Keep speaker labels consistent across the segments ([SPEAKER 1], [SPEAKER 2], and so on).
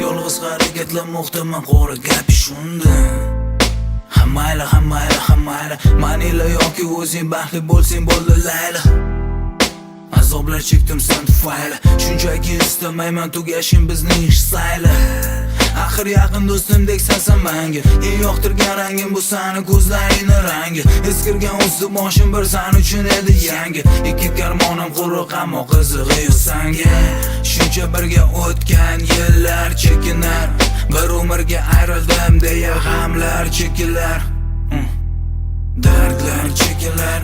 [SPEAKER 1] Yolg'iz harakatlanmoqdaman, qora gapi shunda. Hammayla manila yoki o'zing baxtli bo'lsang bo'ldi layla. Azoblar chekdim sen tufayli, shunchaki istamayman tugashing bizning ish sayli. Axir yaqin do'stimdek sensan menga, eng yoqtirgan rangim bu sani ko'zlaringning rangi. Eskirgan o'zdi boshim bir sen uchun edi yangi. Ikki karmonim quruq ammo qizig'i yo'q senga. Shuncha birga o'tgan yillar chekinar, bir umrga ayrildim deya g'amlar chekilar, dardlar chekilar.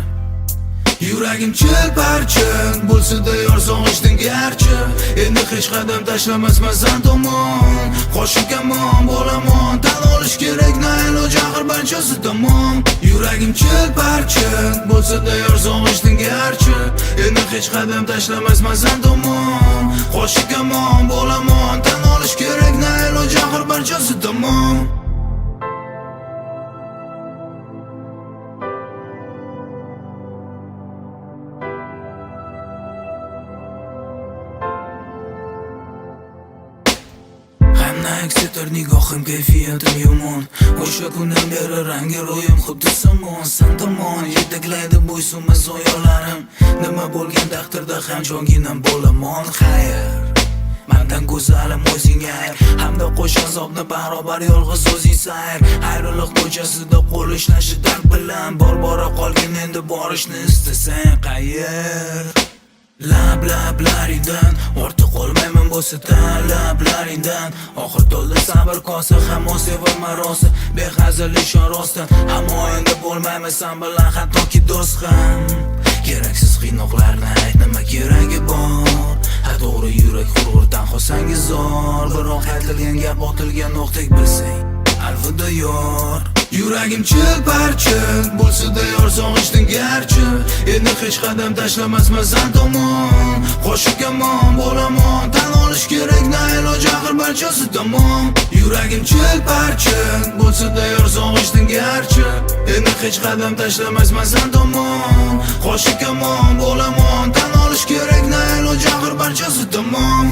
[SPEAKER 1] Yuragim chil-parchin bo'lsa-da yor sog'ishdan garchi. Endi hech qadam tashlamasman sen tomon. Qo'shib kamon bo'laman, tan olish kerak na iloj, axir barchasi tamom. Yuragim chil-parchin bo'lsa-da yor sog'ishdan garchi. Endi hech qadam tashlamasman sen tomon. Qo'shib kamon bo'laman, tan olish kerak na iloj, axir barchasi tamom. Eksetar nigohim, kayfiyatim yomon. O'sha kundan beri rangi ro'yim xuddi somon. Sen tomon yetaklaydi bo'ysunmas oyoqlarim. Nima bo'lgan taqdirda ham jonginam bo'laman. Xayr, mendan go'zalim o'zing ayr, hamda qo'sh azobni barobar yolg'iz o'zing sayr. Ayriliq ko'chasida qo'l ishlashi dard bilan, bora qolgin endi borishni istasang qayer. Lablaringdan ortiq qolmayman bo'lsa talablaringdan. Oxir to'ldi sabr kosa, hamon sevaman rosa, behazil ishon rostdan. Ammo endi bo'lmayman sen bilan hattoki do'st ham. Keraksiz qiynoqlarni ayt, nima keragi bor? Ha to'g'ri, yurak hurg'urdan xosangiz zor. Biroq aytilgan gap otilgan o'qdek bilsang, alvida yor. Yuragim chil-parchin bo'lsa-da yor sog'ishdan garchi. Endi hech qadam tashlamasman sen tomon. Qo'shib kamon bo'laman, tan olish kerak na iloj, axir barchasi tamom. Yuragim chil-parchin bo'lsa-da yor sog'ishdan garchi. Endi hech qadam tashlamasman sen tomon. Qo'shib kamon bo'laman, tan olish kerak na iloj, axir barchasi tamom.